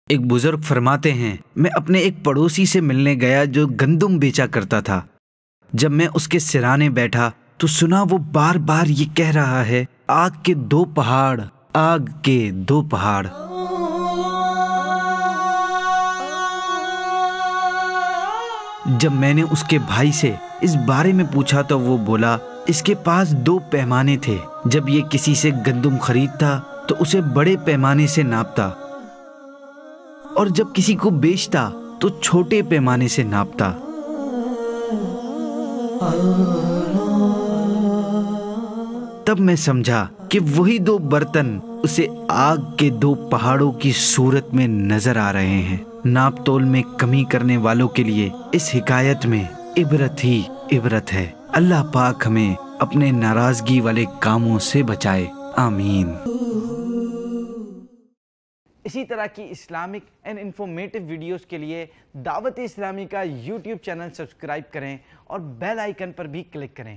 ایک بزرگ فرماتے ہیں، میں اپنے ایک پڑوسی سے ملنے گیا جو گندم بیچا کرتا تھا۔ جب میں اس کے سرانے بیٹھا تو سنا وہ بار بار یہ کہہ رہا ہے، آگ کے دو پہاڑ، آگ کے دو پہاڑ۔ جب میں نے اس کے بھائی سے اس بارے میں پوچھا تو وہ بولا، اس کے پاس 2 پیمانے تھے، جب یہ کسی سے گندم خریدتا تو اسے بڑے پیمانے سے ناپتا، اور جب کسی کو بیچتا تو چھوٹے پیمانے سے ناپتا۔ تب میں سمجھا کہ وہی 2 برتن اسے آگ کے 2 پہاڑوں کی صورت میں نظر آ رہے ہیں۔ ناپ تول میں کمی کرنے والوں کے لیے اس حکایت میں عبرت ہی عبرت ہے۔ اللہ پاک ہمیں اپنے ناراضگی والے کاموں سے بچائے، آمین۔ اسی طرح کی اسلامک اینڈ انفارمیٹیو ویڈیوز کے لیے دعوت اسلامی کا یوٹیوب چینل سبسکرائب کریں اور بیل آئیکن پر بھی کلک کریں۔